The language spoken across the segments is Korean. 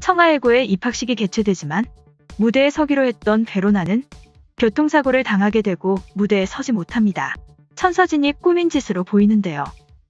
청하해고의 입학식이 개최되지만 무대에 서기로 했던 베로나는 교통사고를 당하게 되고 무대에 서지 못합니다. 천서진이 꾸민 짓으로 보이는데요.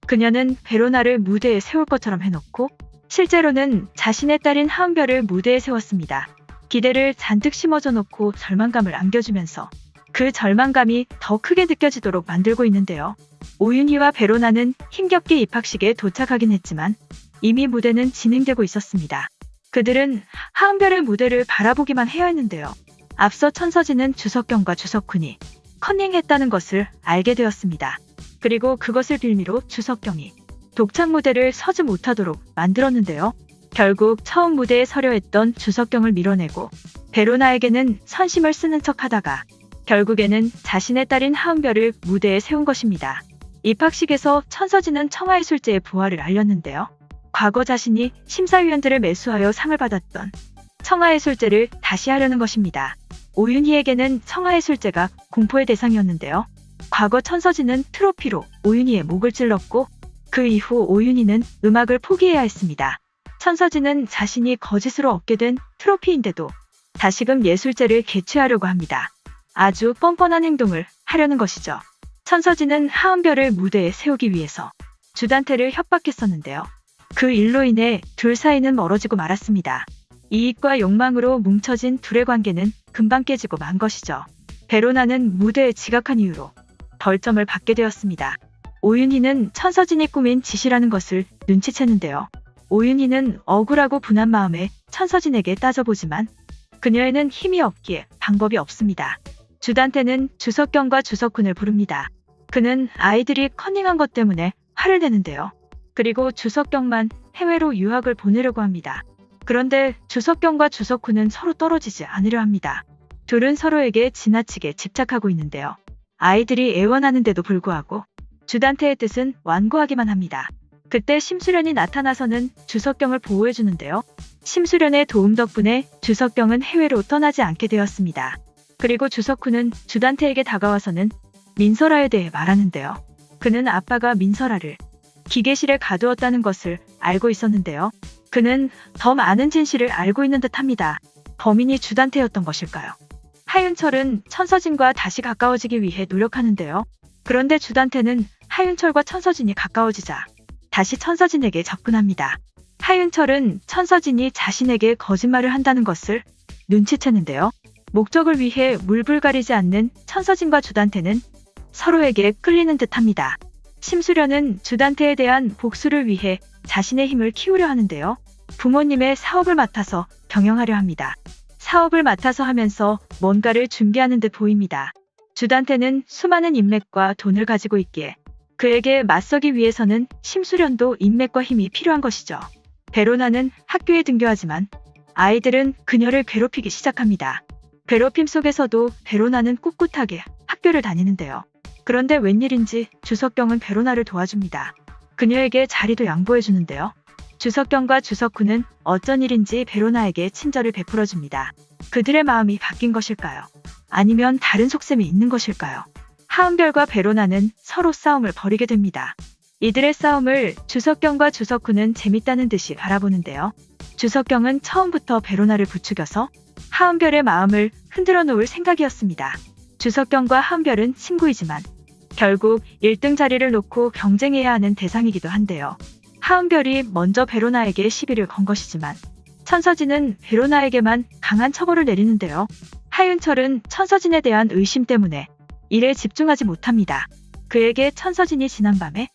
그녀는 베로나를 무대에 세울 것처럼 해놓고 실제로는 자신의 딸인 하은별을 무대에 세웠습니다. 기대를 잔뜩 심어줘 놓고 절망감을 안겨주면서 그 절망감이 더 크게 느껴지도록 만들고 있는데요. 오윤희와 베로나는 힘겹게 입학식에 도착하긴 했지만 이미 무대는 진행되고 있었습니다. 그들은 하은별의 무대를 바라보기만 해야 했는데요. 앞서 천서진은 주석경과 주석훈이 커닝했다는 것을 알게 되었습니다. 그리고 그것을 빌미로 주석경이 독창 무대를 서지 못하도록 만들었는데요. 결국 처음 무대에 서려 했던 주석경을 밀어내고 베로나에게는 선심을 쓰는 척하다가 결국에는 자신의 딸인 하은별을 무대에 세운 것입니다. 입학식에서 천서진은 청하예술제의 부활을 알렸는데요. 과거 자신이 심사위원들을 매수하여 상을 받았던 청하예술제를 다시 하려는 것입니다. 오윤희에게는 청하예술제가 공포의 대상이었는데요. 과거 천서진은 트로피로 오윤희의 목을 찔렀고 그 이후 오윤희는 음악을 포기해야 했습니다. 천서진은 자신이 거짓으로 얻게 된 트로피인데도 다시금 예술제를 개최하려고 합니다. 아주 뻔뻔한 행동을 하려는 것이죠. 천서진은 하은별을 무대에 세우기 위해서 주단태를 협박했었는데요. 그 일로 인해 둘 사이는 멀어지고 말았습니다. 이익과 욕망으로 뭉쳐진 둘의 관계는 금방 깨지고 만 것이죠. 베로나는 무대에 지각한 이유로 벌점을 받게 되었습니다. 오윤희는 천서진이 꾸민 짓이라는 것을 눈치챘는데요. 오윤희는 억울하고 분한 마음에 천서진에게 따져보지만 그녀에는 힘이 없기에 방법이 없습니다. 주단태는 주석경과 주석훈을 부릅니다. 그는 아이들이 커닝한 것 때문에 화를 내는데요. 그리고 주석경만 해외로 유학을 보내려고 합니다. 그런데 주석경과 주석훈은 서로 떨어지지 않으려 합니다. 둘은 서로에게 지나치게 집착하고 있는데요. 아이들이 애원하는데도 불구하고 주단태의 뜻은 완고하기만 합니다. 그때 심수련이 나타나서는 주석경을 보호해주는데요. 심수련의 도움 덕분에 주석경은 해외로 떠나지 않게 되었습니다. 그리고 주석훈은 주단태에게 다가와서는 민설아에 대해 말하는데요. 그는 아빠가 민설아를 기계실에 가두었다는 것을 알고 있었는데요. 그는 더 많은 진실을 알고 있는 듯합니다. 범인이 주단태였던 것일까요? 하윤철은 천서진과 다시 가까워지기 위해 노력하는데요. 그런데 주단태는 하윤철과 천서진이 가까워지자 다시 천서진에게 접근합니다. 하윤철은 천서진이 자신에게 거짓말을 한다는 것을 눈치채는데요. 목적을 위해 물불가리지 않는 천서진과 주단태는 서로에게 끌리는 듯합니다. 심수련은 주단태에 대한 복수를 위해 자신의 힘을 키우려 하는데요. 부모님의 사업을 맡아서 경영하려 합니다. 사업을 맡아서 하면서 뭔가를 준비하는 듯 보입니다. 주단태는 수많은 인맥과 돈을 가지고 있기에 그에게 맞서기 위해서는 심수련도 인맥과 힘이 필요한 것이죠. 베로나는 학교에 등교하지만 아이들은 그녀를 괴롭히기 시작합니다. 괴롭힘 속에서도 베로나는 꿋꿋하게 학교를 다니는데요. 그런데 웬일인지 주석경은 베로나를 도와줍니다. 그녀에게 자리도 양보해주는데요. 주석경과 주석훈은 어쩐 일인지 베로나에게 친절을 베풀어줍니다. 그들의 마음이 바뀐 것일까요? 아니면 다른 속셈이 있는 것일까요? 하은별과 베로나는 서로 싸움을 벌이게 됩니다. 이들의 싸움을 주석경과 주석훈은 재밌다는 듯이 바라보는데요. 주석경은 처음부터 베로나를 부추겨서 하은별의 마음을 흔들어 놓을 생각이었습니다. 주석경과 하은별은 친구이지만 결국 1등 자리를 놓고 경쟁해야 하는 대상이기도 한데요. 하은별이 먼저 베로나에게 시비를 건 것이지만 천서진은 베로나에게만 강한 처벌을 내리는데요. 하윤철은 천서진에 대한 의심 때문에 일에 집중하지 못합니다. 그에게 천서진이 지난밤에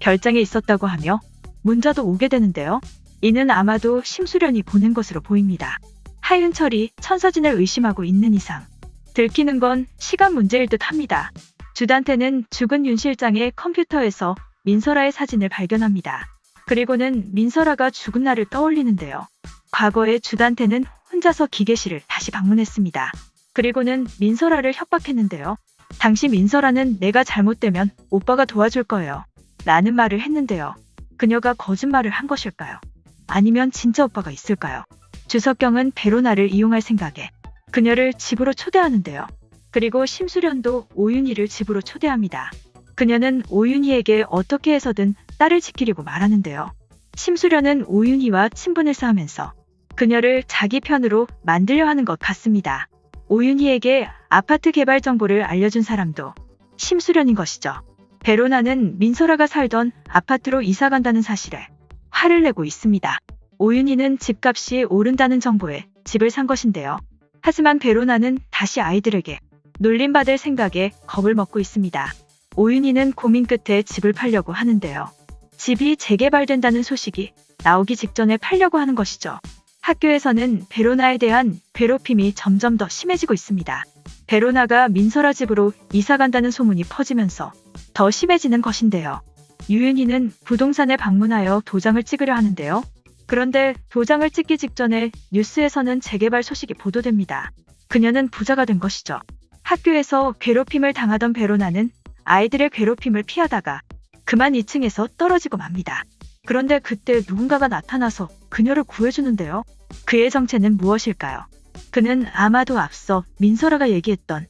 별장에 있었다고 하며 문자도 오게 되는데요. 이는 아마도 심수련이 보낸 것으로 보입니다. 하윤철이 천서진을 의심하고 있는 이상 들키는 건 시간 문제일 듯 합니다. 주단태는 죽은 윤 실장의 컴퓨터에서 민설아의 사진을 발견합니다. 그리고는 민설아가 죽은 날을 떠올리는데요. 과거에 주단태는 혼자서 기계실을 다시 방문했습니다. 그리고는 민설아를 협박했는데요. 당시 민설아는 내가 잘못되면 오빠가 도와줄 거예요 라는 말을 했는데요. 그녀가 거짓말을 한 것일까요? 아니면 진짜 오빠가 있을까요? 주석경은 베로나를 이용할 생각에 그녀를 집으로 초대하는데요. 그리고 심수련도 오윤희를 집으로 초대합니다. 그녀는 오윤희에게 어떻게 해서든 딸을 지키려고 말하는데요. 심수련은 오윤희와 친분을 쌓으면서 그녀를 자기 편으로 만들려 하는 것 같습니다. 오윤희에게 아파트 개발 정보를 알려준 사람도 심수련인 것이죠. 베로나는 민설아가 살던 아파트로 이사 간다는 사실에 화를 내고 있습니다. 오윤희는 집값이 오른다는 정보에 집을 산 것인데요. 하지만 베로나는 다시 아이들에게 놀림받을 생각에 겁을 먹고 있습니다. 오윤희는 고민 끝에 집을 팔려고 하는데요. 집이 재개발된다는 소식이 나오기 직전에 팔려고 하는 것이죠. 학교에서는 베로나에 대한 괴롭힘이 점점 더 심해지고 있습니다. 베로나가 민설아 집으로 이사 간다는 소문이 퍼지면서 더 심해지는 것인데요. 유윤희는 부동산에 방문하여 도장을 찍으려 하는데요. 그런데 도장을 찍기 직전에 뉴스에서는 재개발 소식이 보도됩니다. 그녀는 부자가 된 것이죠. 학교에서 괴롭힘을 당하던 베로나는 아이들의 괴롭힘을 피하다가 그만 2층에서 떨어지고 맙니다. 그런데 그때 누군가가 나타나서 그녀를 구해주는데요. 그의 정체는 무엇일까요? 그는 아마도 앞서 민설아가 얘기했던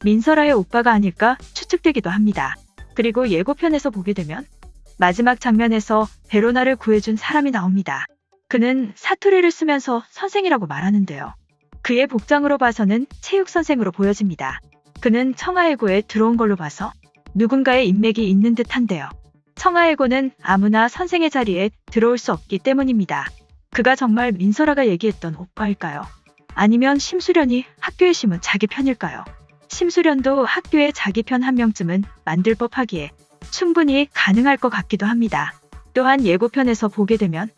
민설아의 오빠가 아닐까 추측되기도 합니다. 그리고 예고편에서 보게 되면 마지막 장면에서 베로나를 구해준 사람이 나옵니다. 그는 사투리를 쓰면서 선생이라고 말하는데요. 그의 복장으로 봐서는 체육선생으로 보여집니다. 그는 청하해고에 들어온 걸로 봐서 누군가의 인맥이 있는 듯한데요. 청하해고는 아무나 선생의 자리에 들어올 수 없기 때문입니다. 그가 정말 민설아가 얘기했던 오빠일까요? 아니면 심수련이 학교에 심은 자기 편일까요? 심수련도 학교에 자기 편 한 명쯤은 만들 법하기에 충분히 가능할 것 같기도 합니다. 또한 예고편에서 보게 되면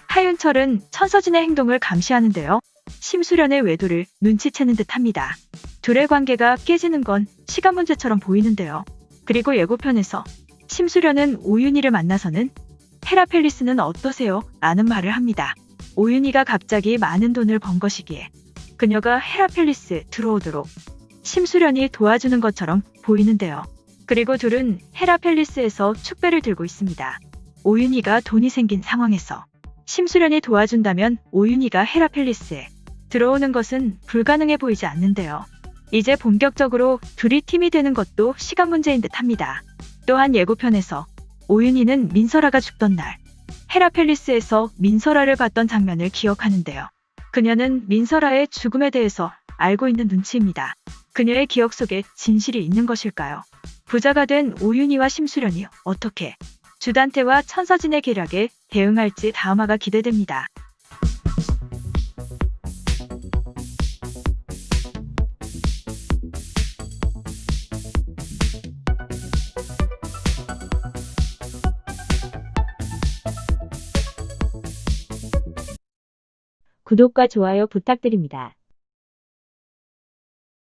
하윤철은 천서진의 행동을 감시하는데요. 심수련의 외도를 눈치채는 듯합니다. 둘의 관계가 깨지는 건 시간 문제처럼 보이는데요. 그리고 예고편에서 심수련은 오윤희를 만나서는 헤라펠리스는 어떠세요? 라는 말을 합니다. 오윤희가 갑자기 많은 돈을 번 것이기에 그녀가 헤라펠리스에 들어오도록 심수련이 도와주는 것처럼 보이는데요. 그리고 둘은 헤라펠리스에서 축배를 들고 있습니다. 오윤희가 돈이 생긴 상황에서 심수련이 도와준다면 오윤희가 헤라펠리스에 들어오는 것은 불가능해 보이지 않는데요. 이제 본격적으로 둘이 팀이 되는 것도 시간 문제인 듯합니다. 또한 예고편에서 오윤희는 민설아가 죽던 날 헤라펠리스에서 민설아를 봤던 장면을 기억하는데요. 그녀는 민설아의 죽음에 대해서 알고 있는 눈치입니다. 그녀의 기억 속에 진실이 있는 것일까요? 부자가 된 오윤희와 심수련이 어떻게 주단태와 천서진의 계략에 대응할지 다음화가 기대됩니다. 구독과 좋아요 부탁드립니다.